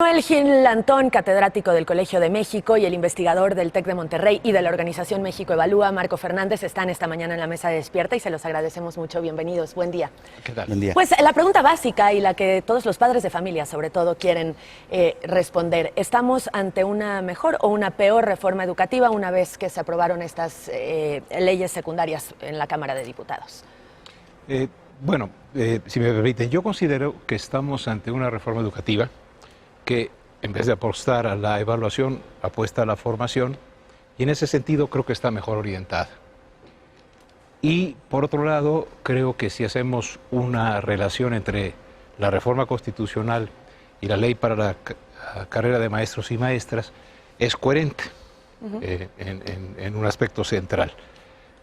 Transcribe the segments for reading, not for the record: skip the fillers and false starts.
Manuel Gil Antón, catedrático del Colegio de México y el investigador del TEC de Monterrey y de la organización México Evalúa, Marco Fernández, están esta mañana en la mesa de Despierta y se los agradecemos mucho. Bienvenidos, buen día. ¿Qué tal? Buen día. Pues la pregunta básica y la que todos los padres de familia, sobre todo, quieren responder. ¿Estamos ante una mejor o una peor reforma educativa una vez que se aprobaron estas leyes secundarias en la Cámara de Diputados? Si me permiten, yo considero que estamos ante una reforma educativa que en vez de apostar a la evaluación, apuesta a la formación, y en ese sentido creo que está mejor orientada. Y por otro lado, creo que si hacemos una relación entre la reforma constitucional y la ley para la carrera de maestros y maestras, es coherente en un aspecto central.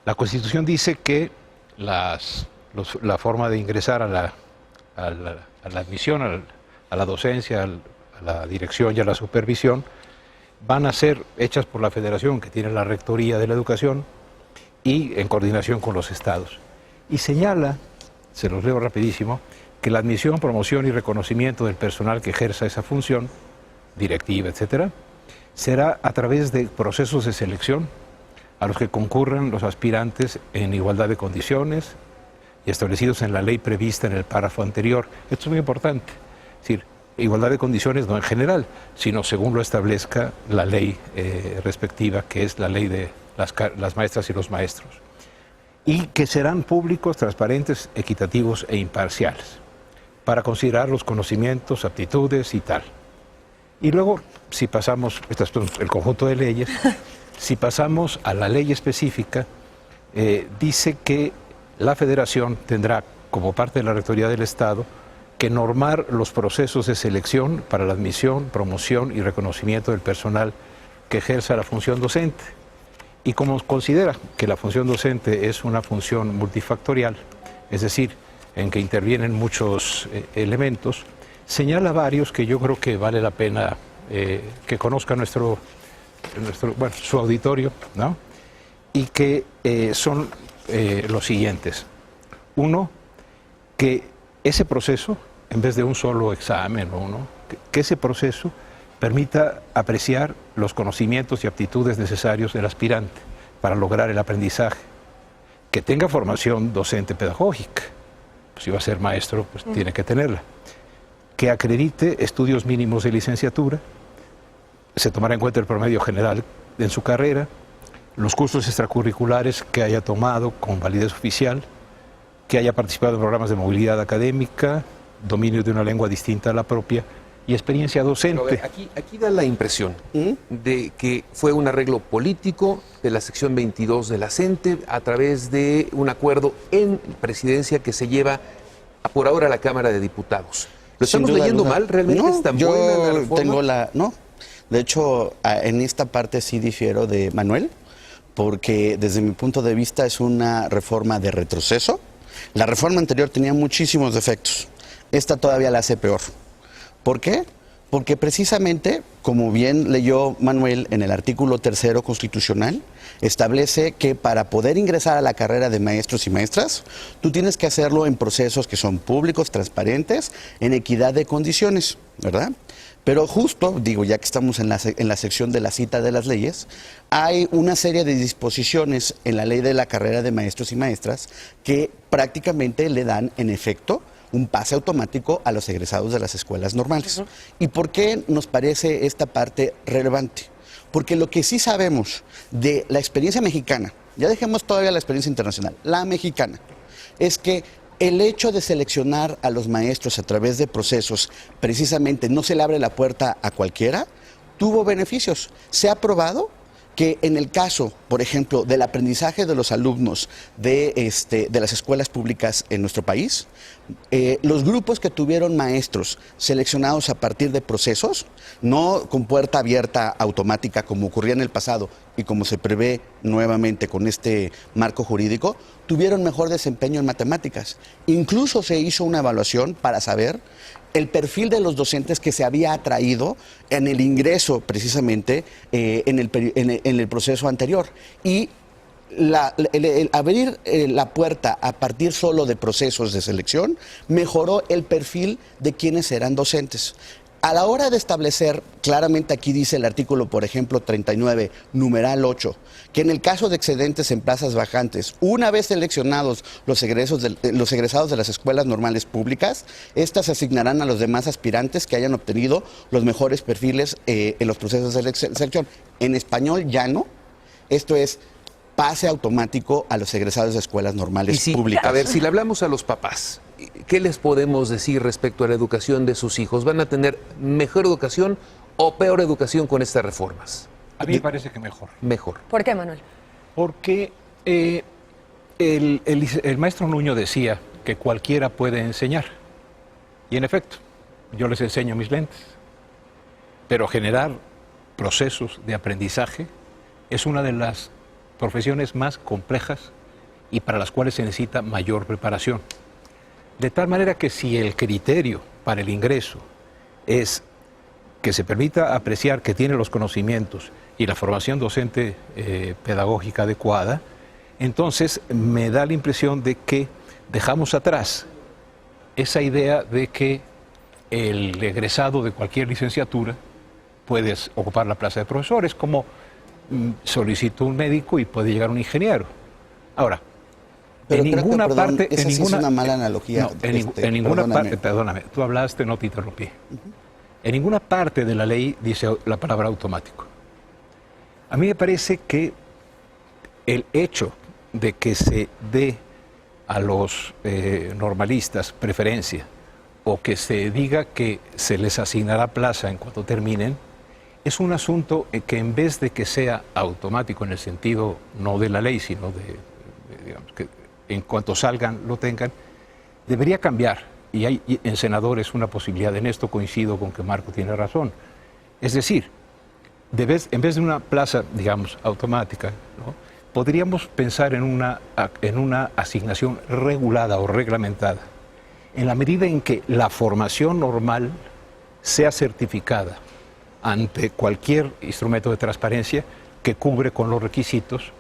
La Constitución dice que la forma de ingresar a la admisión, a la docencia, a la dirección y a la supervisión, van a ser hechas por la Federación, que tiene la Rectoría de la Educación, y en coordinación con los estados. Y señala, se los leo rapidísimo, que la admisión, promoción y reconocimiento del personal que ejerza esa función, directiva, etcétera, será a través de procesos de selección a los que concurran los aspirantes en igualdad de condiciones y establecidos en la ley prevista en el párrafo anterior. Esto es muy importante. Es decir, igualdad de condiciones no en general, sino según lo establezca la ley respectiva, que es la ley de las maestras y los maestros. Y que serán públicos, transparentes, equitativos e imparciales, para considerar los conocimientos, aptitudes y tal. Y luego, si pasamos, esto es el conjunto de leyes, si pasamos a la ley específica, dice que la Federación tendrá, como parte de la Rectoría del Estado, que normar los procesos de selección para la admisión, promoción y reconocimiento del personal que ejerza la función docente. Y como considera que la función docente es una función multifactorial, es decir, en que intervienen muchos elementos, señala varios que yo creo que vale la pena que conozca su auditorio, ¿no? Y que son los siguientes. Uno, que ese proceso, en vez de un solo examen, que ese proceso permita apreciar los conocimientos y aptitudes necesarios del aspirante para lograr el aprendizaje, que tenga formación docente pedagógica, pues si va a ser maestro, pues tiene que tenerla, que acredite estudios mínimos de licenciatura, se tomará en cuenta el promedio general en su carrera, los cursos extracurriculares que haya tomado con validez oficial, que haya participado en programas de movilidad académica, dominio de una lengua distinta a la propia y experiencia docente. Pero aquí da la impresión de que fue un arreglo político de la sección 22 de la CENTE a través de un acuerdo en presidencia que se lleva por ahora a la Cámara de Diputados. ¿Lo estamos leyendo mal? ¿Realmente es tan buena la reforma? No, de hecho, en esta parte sí difiero de Manuel, porque desde mi punto de vista es una reforma de retroceso. La reforma anterior tenía muchísimos defectos. Esta todavía la hace peor. ¿Por qué? Porque precisamente, como bien leyó Manuel en el artículo 3º constitucional, establece que para poder ingresar a la carrera de maestros y maestras, tú tienes que hacerlo en procesos que son públicos, transparentes, en equidad de condiciones, ¿verdad? Pero justo, ya que estamos en la sección de la cita de las leyes, hay una serie de disposiciones en la ley de la carrera de maestros y maestras que prácticamente le dan, en efecto, un pase automático a los egresados de las escuelas normales. ¿Y por qué nos parece esta parte relevante? Porque lo que sí sabemos de la experiencia mexicana, ya dejemos todavía la experiencia internacional, la mexicana, es que el hecho de seleccionar a los maestros a través de procesos, precisamente no se le abre la puerta a cualquiera, tuvo beneficios. Se ha probado que en el caso, por ejemplo, del aprendizaje de los alumnos de las escuelas públicas en nuestro país, los grupos que tuvieron maestros seleccionados a partir de procesos, no con puerta abierta automática como ocurría en el pasado y como se prevé nuevamente con este marco jurídico, tuvieron mejor desempeño en matemáticas. Incluso se hizo una evaluación para saber el perfil de los docentes que se había atraído en el ingreso precisamente en el proceso anterior. Y el abrir la puerta a partir solo de procesos de selección mejoró el perfil de quienes serán docentes. A la hora de establecer, claramente aquí dice el artículo, por ejemplo, 39, numeral 8, que en el caso de excedentes en plazas vacantes, una vez seleccionados los egresados de las escuelas normales públicas, estas se asignarán a los demás aspirantes que hayan obtenido los mejores perfiles en los procesos de selección. En español llano, esto es pase automático a los egresados de escuelas normales públicas. A ver, si le hablamos a los papás, ¿qué les podemos decir respecto a la educación de sus hijos? ¿Van a tener mejor educación o peor educación con estas reformas? A mí me parece que mejor. Mejor. ¿Por qué, Manuel? Porque el maestro Nuño decía que cualquiera puede enseñar. Y en efecto, yo les enseño mis lentes. Pero generar procesos de aprendizaje es una de las profesiones más complejas y para las cuales se necesita mayor preparación. De tal manera que si el criterio para el ingreso es que se permita apreciar que tiene los conocimientos y la formación docente pedagógica adecuada, entonces me da la impresión de que dejamos atrás esa idea de que el egresado de cualquier licenciatura puede ocupar la plaza de profesor. Es como solicito un médico y puede llegar un ingeniero. Ahora, pero en ninguna parte... Esa sí es una mala analogía. No, en ninguna parte, perdóname, tú hablaste, no te interrumpí. En ninguna parte de la ley dice la palabra automático. A mí me parece que el hecho de que se dé a los normalistas preferencia o que se diga que se les asignará plaza en cuanto terminen, es un asunto que en vez de que sea automático en el sentido no de la ley, sino digamos, que en cuanto salgan lo tengan, debería cambiar. Y hay en senadores una posibilidad. En esto coincido con que Marco tiene razón. Es decir, en vez de una plaza, digamos, automática, ¿no?, podríamos pensar en una asignación regulada o reglamentada, en la medida en que la formación normal sea certificada ante cualquier instrumento de transparencia que cubre con los requisitos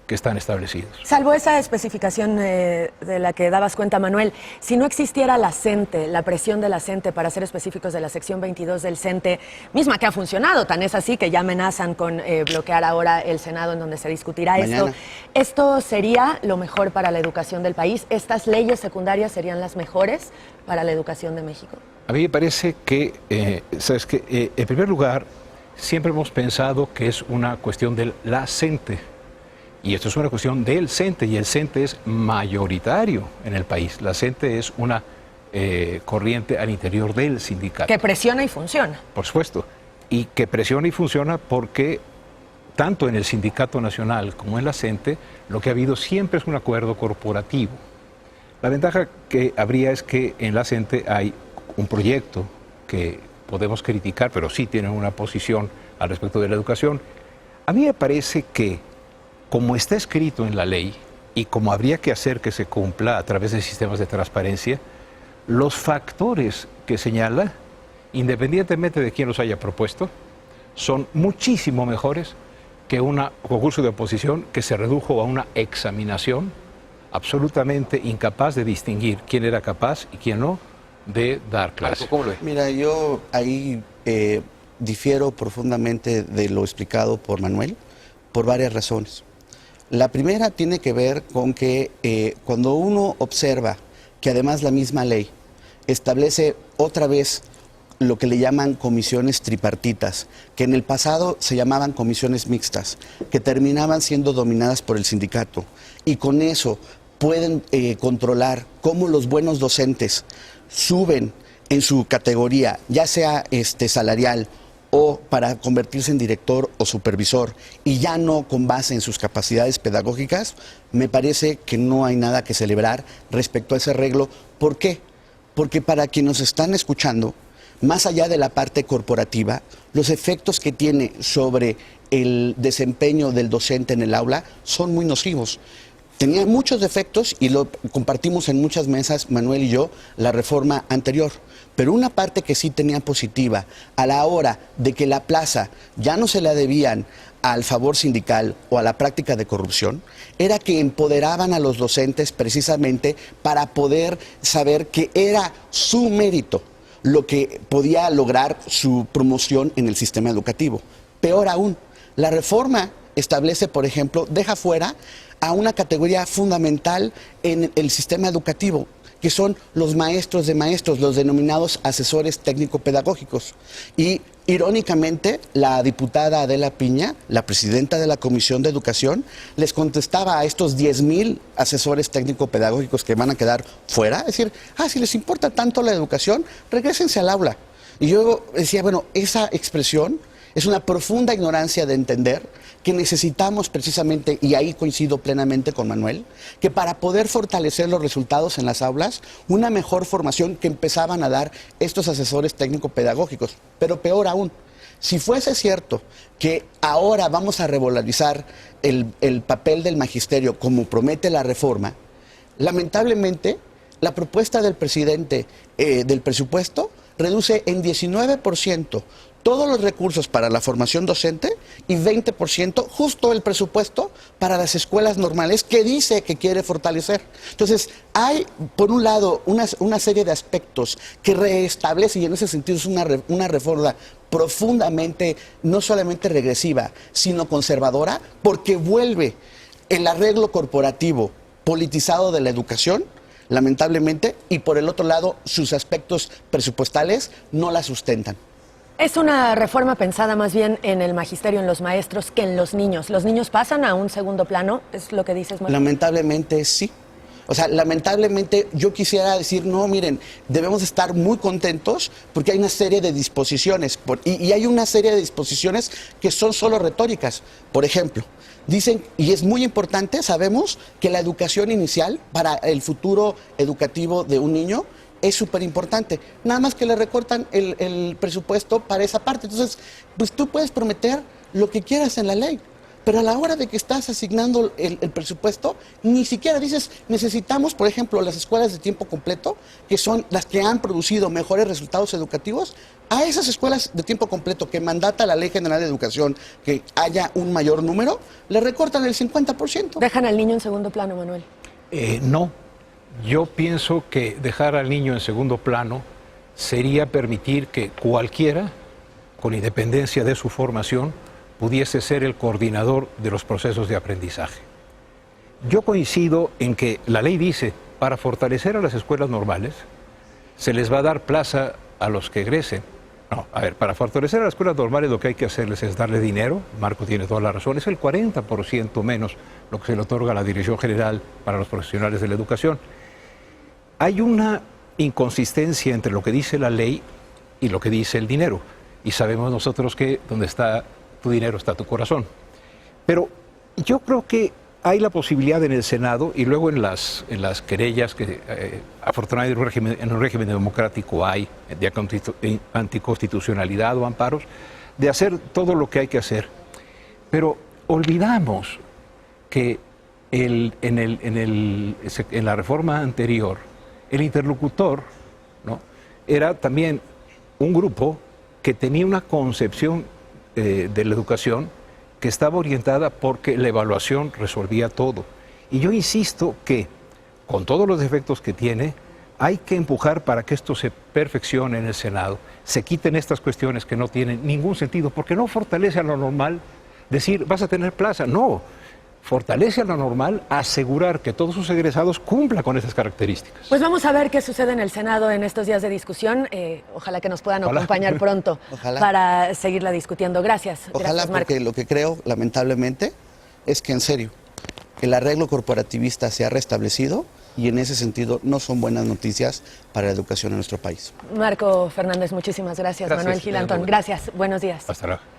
que están establecidos. Salvo esa especificación de la que dabas cuenta, Manuel, si no existiera la CENTE, la presión de la CENTE, para ser específicos de la sección 22 del CENTE, misma que ha funcionado, tan es así que ya amenazan con bloquear ahora el Senado en donde se discutirá mañana. ¿Esto sería lo mejor para la educación del país? ¿Estas leyes secundarias serían las mejores para la educación de México? A mí me parece que, ¿sabes qué? En primer lugar, siempre hemos pensado que es una cuestión de la CENTE. Y esto es una cuestión del CENTE, y el CENTE es mayoritario en el país. La CENTE es una corriente al interior del sindicato. Que presiona y funciona. Por supuesto. Y que presiona y funciona porque tanto en el Sindicato Nacional como en la CENTE, lo que ha habido siempre es un acuerdo corporativo. La ventaja que habría es que en la CENTE hay un proyecto que podemos criticar, pero sí tienen una posición al respecto de la educación. A mí me parece que, como está escrito en la ley y como habría que hacer que se cumpla a través de sistemas de transparencia, los factores que señala, independientemente de quién los haya propuesto, son muchísimo mejores que un concurso de oposición que se redujo a una examinación absolutamente incapaz de distinguir quién era capaz y quién no de dar clase. ¿Cómo lo ves? Mira, yo ahí difiero profundamente de lo explicado por Manuel por varias razones. La primera tiene que ver con que cuando uno observa que además la misma ley establece otra vez lo que le llaman comisiones tripartitas, que en el pasado se llamaban comisiones mixtas, que terminaban siendo dominadas por el sindicato, y con eso pueden controlar cómo los buenos docentes suben en su categoría, ya sea salarial o para convertirse en director o supervisor, y ya no con base en sus capacidades pedagógicas, me parece que no hay nada que celebrar respecto a ese arreglo. ¿Por qué? Porque para quienes nos están escuchando, más allá de la parte corporativa, los efectos que tiene sobre el desempeño del docente en el aula son muy nocivos. Tenía muchos defectos y lo compartimos en muchas mesas, Manuel y yo, la reforma anterior. Pero una parte que sí tenía positiva, a la hora de que la plaza ya no se la debían al favor sindical o a la práctica de corrupción, era que empoderaban a los docentes precisamente para poder saber que era su mérito. lo que podía lograr su promoción en el sistema educativo. Peor aún, la reforma establece, por ejemplo, deja fuera a una categoría fundamental en el sistema educativo, que son los maestros de maestros, los denominados asesores técnico-pedagógicos. Y irónicamente, la diputada Adela Piña, la presidenta de la Comisión de Educación, les contestaba a estos 10,000 asesores técnico-pedagógicos que van a quedar fuera, es decir, si les importa tanto la educación, regrésense al aula. Y yo decía, bueno, esa expresión es una profunda ignorancia de entender que necesitamos precisamente, y ahí coincido plenamente con Manuel, que para poder fortalecer los resultados en las aulas, una mejor formación que empezaban a dar estos asesores técnico-pedagógicos. Pero peor aún, si fuese cierto que ahora vamos a revalorizar el papel del magisterio como promete la reforma, lamentablemente la propuesta del presidente del presupuesto reduce en 19% todos los recursos para la formación docente y 20% justo el presupuesto para las escuelas normales que dice que quiere fortalecer. Entonces, hay, por un lado, una serie de aspectos que reestablece, y en ese sentido es una reforma profundamente, no solamente regresiva, sino conservadora, porque vuelve el arreglo corporativo politizado de la educación, lamentablemente, y por el otro lado, sus aspectos presupuestales no la sustentan. Es una reforma pensada más bien en el magisterio, en los maestros, que en los niños. ¿Los niños pasan a un segundo plano? ¿Es lo que dices, Manuel? Lamentablemente sí. O sea, lamentablemente yo quisiera decir, no, miren, debemos estar muy contentos porque hay una serie de disposiciones y hay una serie de disposiciones que son solo retóricas. Por ejemplo, dicen, y es muy importante, sabemos que la educación inicial para el futuro educativo de un niño es súper importante, nada más que le recortan el presupuesto para esa parte. Entonces, pues tú puedes prometer lo que quieras en la ley, pero a la hora de que estás asignando el presupuesto, ni siquiera dices, necesitamos, por ejemplo, las escuelas de tiempo completo, que son las que han producido mejores resultados educativos, a esas escuelas de tiempo completo que mandata la Ley General de Educación, que haya un mayor número, le recortan el 50%. ¿Dejan al niño en segundo plano, Manuel? No. Yo pienso que dejar al niño en segundo plano sería permitir que cualquiera, con independencia de su formación, pudiese ser el coordinador de los procesos de aprendizaje. Yo coincido en que la ley dice, para fortalecer a las escuelas normales, se les va a dar plaza a los que egresen. No, a ver, para fortalecer a las escuelas normales lo que hay que hacerles es darle dinero. Marco tiene toda la razón, es el 40% menos lo que se le otorga a la Dirección General para los profesionales de la educación. Hay una inconsistencia entre lo que dice la ley y lo que dice el dinero. Y sabemos nosotros que donde está tu dinero está tu corazón. Pero yo creo que hay la posibilidad en el Senado y luego en las querellas que afortunadamente en un régimen democrático hay de anticonstitucionalidad o amparos, de hacer todo lo que hay que hacer. Pero olvidamos que en la reforma anterior, el interlocutor, ¿no?, era también un grupo que tenía una concepción de la educación que estaba orientada porque la evaluación resolvía todo. Y yo insisto que, con todos los defectos que tiene, hay que empujar para que esto se perfeccione en el Senado, se quiten estas cuestiones que no tienen ningún sentido, porque no fortalece a lo normal decir, vas a tener plaza. No, fortalece a lo normal asegurar que todos sus egresados cumplan con esas características. Pues vamos a ver qué sucede en el Senado en estos días de discusión. Ojalá que nos puedan acompañar pronto para seguirla discutiendo. Gracias. Ojalá, gracias, Marco. porque lo que creo, lamentablemente, es que en serio, el arreglo corporativista se ha restablecido y en ese sentido no son buenas noticias para la educación en nuestro país. Marco Fernández, muchísimas gracias. Manuel Gil Antón, gracias. Buenos días. Hasta luego.